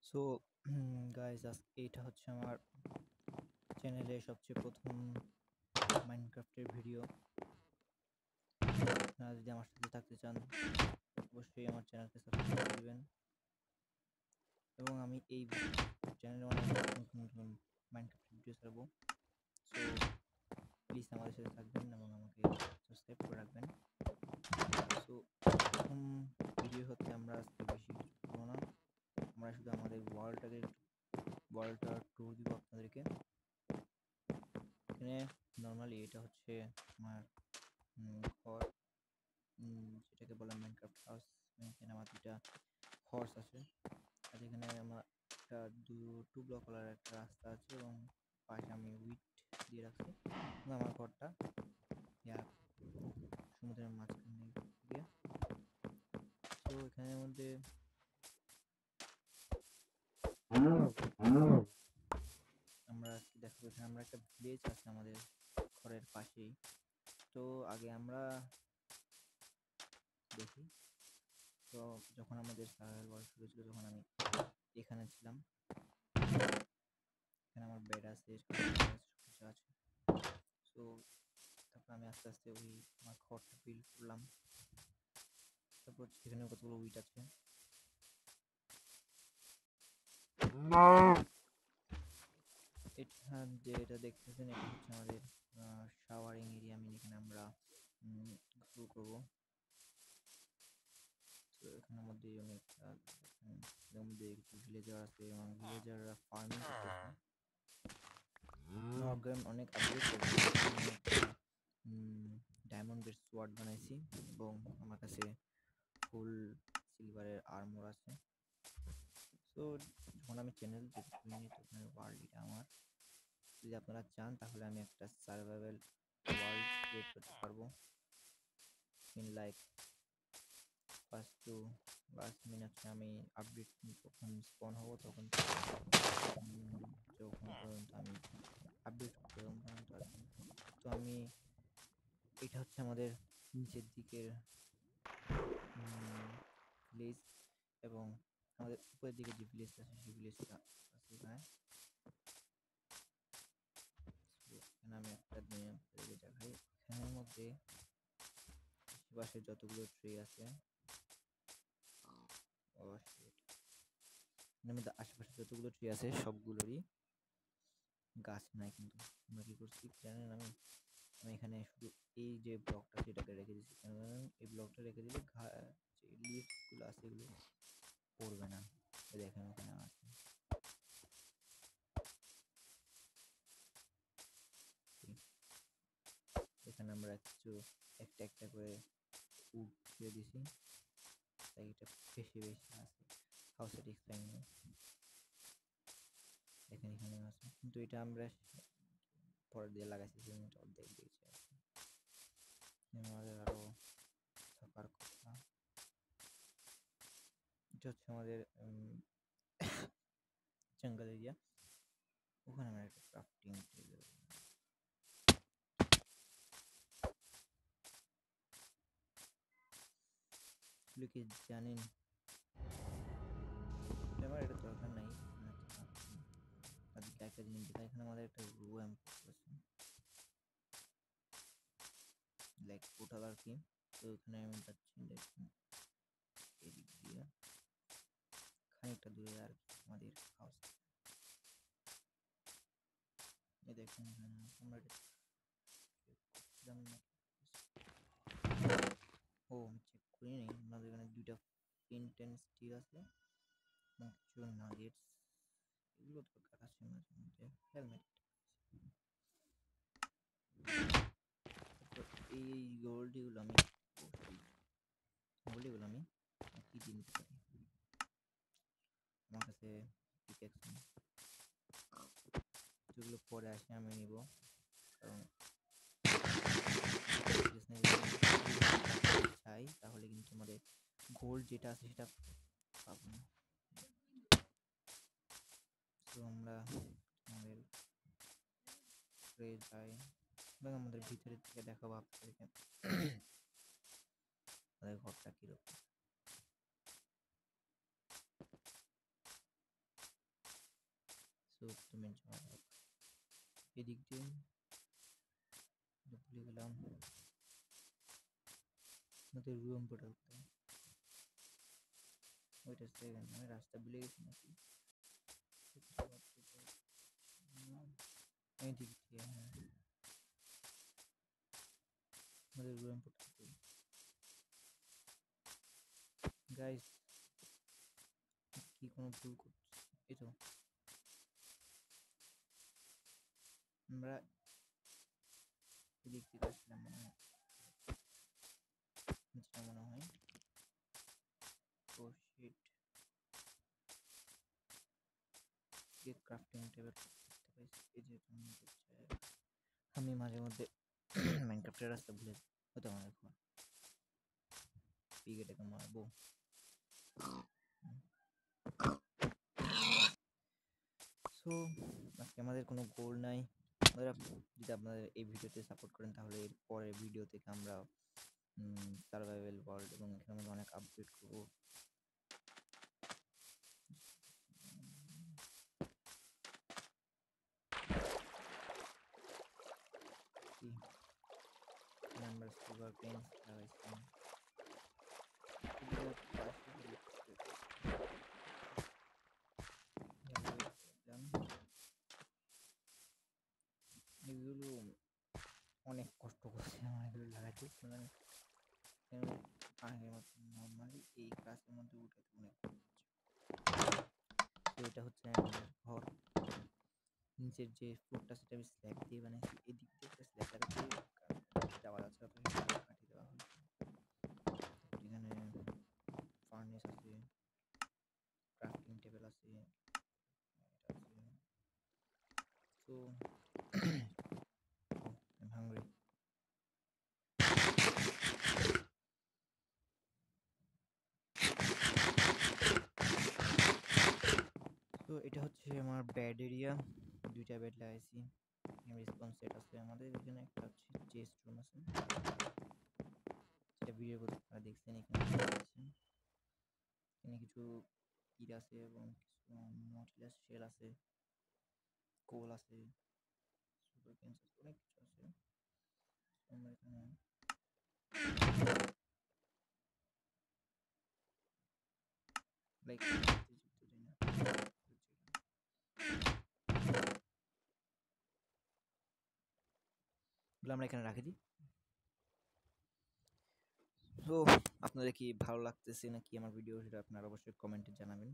So guys এটা হচ্ছে আমার চ্যানেলে সবচেয়ে প্রথম মাইনক্রাফটের ভিডিও। আপনারা যদি আমার সাথে থাকতে চান অবশ্যই আমার চ্যানেলকে সাবস্ক্রাইব করে দিবেন, এবং আমি এই চ্যানেলে অনেক নতুন মাইনক্রাফটের ভিডিও ছাড়বো। সো প্লিজ আমাদের সাথে থাকবেন এবং আমাকে সাবস্ক্রাইব করে রাখবেন। সো প্রথম ভিডিও হচ্ছে আমরা আজকে বেশি কিছু করবো না, আমরা শুধু আমাদের ওয়ার্ল্ডটা ট্যুর দিব আপনাদেরকে। এখানে নর্মালি এটা হচ্ছে আমার ঘর, যেটাকে বলে মাইনক্রাফট হাউস। এখানে আমার দুইটা হর্স আছে, আর এখানে আমার একটা টু ব্লক কালার একটা রাস্তা আছে, এবং পাশে আমি উইট দিয়ে রাখছি। এবং আমার ঘরটা সমুদ্রের মাঝখানে গিয়ে। তো এখানের মধ্যে আমরা কি দেখাবো, এখানে আমরা একটা ভিলেজ আছে আমাদের ঘরের পাশেই। তো আগে আমরা দেখি, তো যখন আমাদের সার্ভাইভাল ওয়ার শুরু ছিল, যখন আমি এখানে ছিলাম, এখানে আমার বেড আছে, সবকিছু আছে। সো তারপর আমি আস্তে আস্তে আমার ঘরটা বিল্ড করলাম। তারপর এখানে কতগুলো উইট আছে। এটা দেখতেছেন, এটা হচ্ছে আমাদের শাওয়ারিং এরিয়া। এখানে আমরা গোসল করবো। তো এখানের মধ্যে অনেক এর মধ্যে কিছু ভিলেজার আছে, এবং ভিলেজাররা ফার্মিং করতেছে। গেম অনেক আপডেট করেছে। আমি একটা ডায়মন্ডের সোয়ার্ড বানাইছি, এবং আমার কাছে ফুল সিলভারের আর্মর আছে। সো যখন আমি চ্যানেল যেটা খুলিনি, তখন ওয়ার্ল্ড এটা আমার। যদি আপনারা চান তাহলে আমি একটা সার্ভাইভাল ওয়ার্ল্ড ক্রিয়েট করতে পারবো। In like first to last মিনিটে আমি আপডেট যখন স্পন হবো, তখন পর্যন্ত আমি আপডেট পর্যন্ত আর কি। তো এটা হচ্ছে আমাদের নিচের দিকের ভিলেজ, এবং আমাদের উপরের দিকে যে ভিলেজটা আছে সেই ভিলেজটা আছে এখানে। এখানে আমি একটা দেখাই, এখানের মধ্যে আশেপাশে যতগুলো ট্রি আছে, আশেপাশে যতগুলো ট্রি আছে সবগুলোরই গাছ নাই। কিন্তু আমরা কি করছি জানেন, আমি এখানে শুধু এই যে ব্লকটা সেটাকে রেখে দিচ্ছি, কারণ এই ব্লকটা রেখে দিলে যে লিভসগুলো আছে এগুলো পড়বে না। দেখেন ওখানে আছে। এখানে আমরা কিছু একটা একটা করে উড দিয়ে দিছি, তাই এটা বেশি আছে। হাউ স্যাটিসফাইং দেখেন এখানে আছে, কিন্তু এটা আমরা পরে দিয়ে লাগাইছি, অর্ধেক দিয়েছি আর কি। আমাদের আরো থাকার কথা। এটা হচ্ছে আমাদের জঙ্গল এরিয়া। ওখানে আমরা একটা ক্রাফটিং টেবিল, কি জানেন, আমার এটা দরকার নাই। তাদেরকে একটা জিনিস দেখা, এখানে আমাদের একটা রুম আছে লাইক পোর্টাল আর কি। তো এখানে আমি যাচ্ছি, দেখুন এদিক দিয়ে খানিকটা দূরে আর কি আমাদের হাউস। এই দেখুন এখানে আমরা আমি চেক করি নি, আমাদের এখানে দুইটা ফ্লিন্ট স্টিল আছে, এবং কিছু নাগেটস, এগুলো দরকার আছে মাঝে মধ্যে। হেলমেট, এই গোল্ডগুলো আমি কি কিনতে পারি, আমার কাছে পিকেক্স নেই। যেগুলো পরে আসে আমি নিব, কারণ চাই, তাহলে কিন্তু আমাদের গোল্ড যেটা আছে সেটা পাবো না। তো আমরা আমাদের যাই, এবং আমাদের ভিতরের থেকে দেখাবো আপনাদেরকে আমাদের ঘরটা কিরকম। তুমি যাও এদিক দিয়ে ভুলে গেলাম আমাদের রুম পোর্টাল ওইটা সেকেন্ড আমি রাস্তা ভুলে গেছি নাকি এদিক দিয়ে হ্যাঁ আমাদের রুম পোর্টাল গাইস কি কোনো ভুল করছি এই তো আমরা এদিক থেকে আসলাম মনে হয় যেটা মনে হয় ও শিট যে ক্রাফটিং টেবিল দেখতে পাইছি এই যে আমি মাঝে মধ্যে মাইনক্রাফটের রাস্তা ভুলে হতে মনে রাখবো পিকেটাকে মারবো সো আজকে আমাদের কোনো গোল নাই আপনারা যদি আপনাদের এই ভিডিওতে সাপোর্ট করেন তাহলে এর পরের ভিডিও থেকে আমরা সার্ভাইভাল ওয়ার্ল্ড এবং এখানে আমরা অনেক আপডেট করবো নাম্বার সুগার পেন্স লাগাইছিলাম এগুলো অনেক কষ্ট করছে আমার এগুলো লাগাইতে মানে আগের মতো নর্মালি এই ক্লাসের মধ্যে উঠাতে অনেক তো এটা হচ্ছে আমাদের ঘর নিচের যে ফ্লোরটা সেটা আমি স্ল্যাব দিয়ে বানাইছি এদিক দিয়ে একটা স্ল্যাব লাগাতে দেওয়া যাচ্ছে কাটি দেওয়া হয়েছে এখানে ফার্নেস আছে ক্রাফটিং টেবিল আছে এটা আছে সো I'm hungry তো এটা হচ্ছে আমার বেড এরিয়া দুইটা বেড লাগাইছি রেসপন্স সেট আছে আমাদের এখানে একটা হচ্ছে চেস্ট রুম আছে সেটা ভিডিওর মধ্যে আপনারা দেখছেন এখানে কিছু কিট আছে এবং কিছু নটলেস শেল আছে কোল আছে সুপার কেন্স আছে অনেক কিছু আছে আমরা এখানে লাইক আমরা এখানে রাখি দিই তো আপনাদের কি ভালো লাগতেছে নাকি আমার ভিডিও সেটা আপনারা অবশ্যই কমেন্টে জানাবেন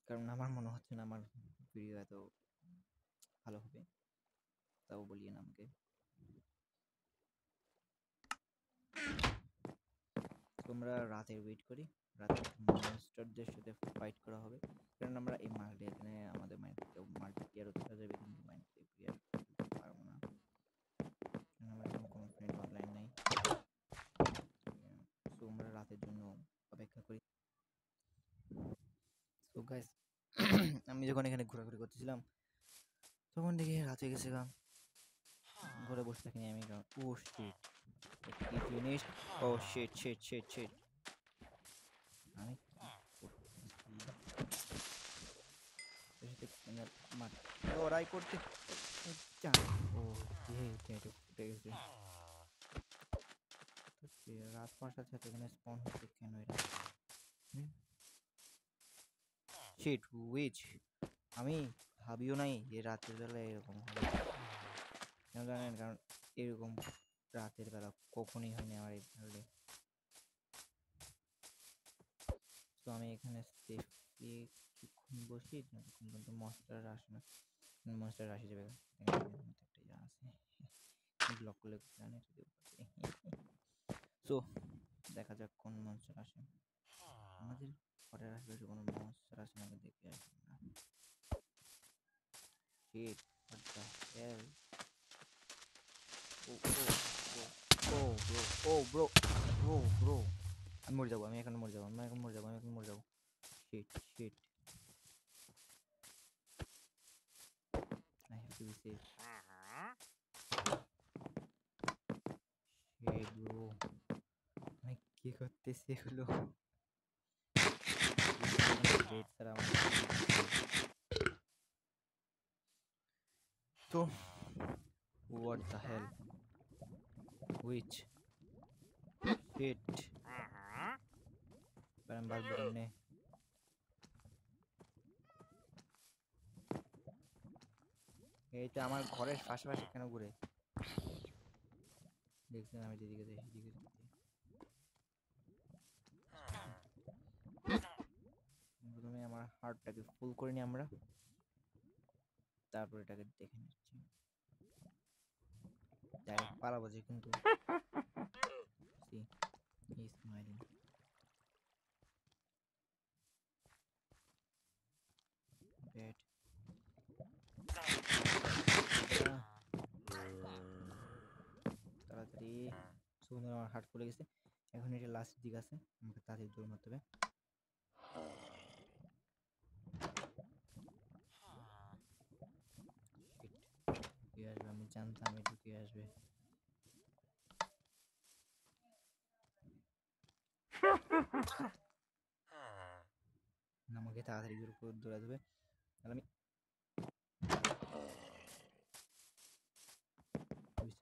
কারণ আমার মনে হচ্ছে না আমার ভিডিও এত ভালো হবে তাও বলিয়েন আমাকে তোমরা রাতের ওয়েট করি রাতে মনস্টারদের সাথে ফাইট করা হবে কারণ আমরা এই মাল্টি এখানে আমাদের মাল্টিপ্লেয়ার হতে যাবে কিন্তু মাল্টিপ্লেয়ার পারবো না আমার এখন কোনো ফ্রেন্ড অনলাইন নাই সো আমরা রাতের জন্য অপেক্ষা করি সো গাইস আমি যখন এখানে ঘোরাঘুরি করতেছিলাম তখন দেখি রাত হয়ে গেছে ঘরে বসে থাকিনি আমি ও শিট কি জিনিস ও শিট শিট শিট শিট আমি লড়াই করতে ও ফুটে গেছে রাত ৫টার সাথে এখানে স্পন হচ্ছে কেন এটা শিট উইচ আমি ভাবিও নাই যে রাতের বেলা এরকম হবে কেন জানেন কারণ এরকম রাতের বেলা কখনই হয়নি আমার এই ধরলে তো আমি এখানে সেফলি কিছুক্ষণ বসি যতক্ষণ পর্যন্ত মনস্টার আসে না মনস্টার আসে যাবে একটা ইয়া আছে ব্লক করলে জানি সো দেখা যাক কোন মনস্টার আসে আমাদের ঘরের আশেপাশে কোনো মনস্টার আসে নাকি দেখে আসি না sheet what the hell bro আমি মরে যাবো আমি এখন মরে যাবো shit shit I have to be safe shit bro আমি কি করতেছি এগুলো So what the hell? Which shit? বারবার বন্যে এইটা আমার ঘরের পাশাপাশি কেন ঘুরে? দেখছেন আমি যেদিকে যাই সেদিকে যাই। প্রথমে আমার হার্টটাকে ফুল করে নিই আমরা, তারপর এটাকে দেখে নিচ্ছি। ডাইরেক্ট পালাবো যে কিন্তু see he is smiling. Bad. তাড়াতাড়ি সুন্দর আমার হার্ট ফুলে গেছে। এখন এটা লাস্টের দিক আছে, আমাকে তাড়াতাড়ি দৌড় মারতে হবে। ঢুকে আসবে, আমি জানতাম ঢুকে আসবে। আমাকে তাড়াতাড়ি দৌড়াতে হবে, আমি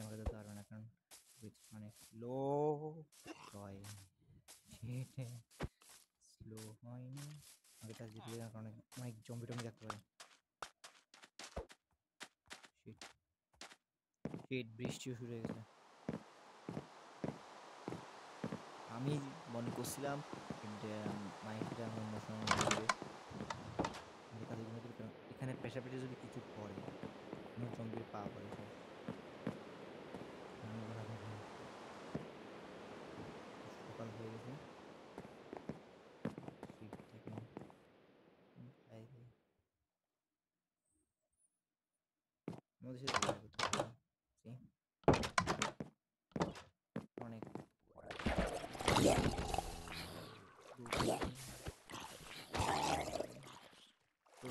আমাকে যেতে পারবে না কারণ অনেক স্লো হয়। স্লো হয়নি আমাকে তার যেতে দেওয়ার কারণে অনেক জম্বি টম্বি দেখতে পারে। বৃষ্টিও শুরু হয়ে গেছে। আমি মনে করছিলাম মাইকটা অন্য সময় হবে, এখানে পেশাপেশি যদি কিছু পড়ে কোনো জম্বির পা পড়ে সব সকাল হয়ে গেছে। অনেক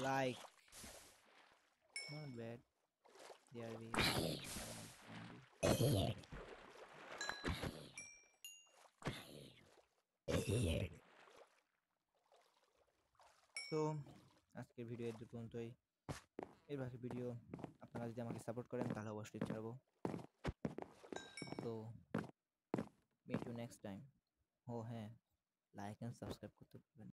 like not bad, they are very তো আজকের ভিডিও এর পর্যন্তই। এর বাকি ভিডিও আপনারা যদি আমাকে সাপোর্ট করেন তাহলে অবশ্যই ছাড়বো। তো meet you next time. ও হ্যাঁ, লাইক এন্ড সাবস্ক্রাইব করতে ভুলবেন না।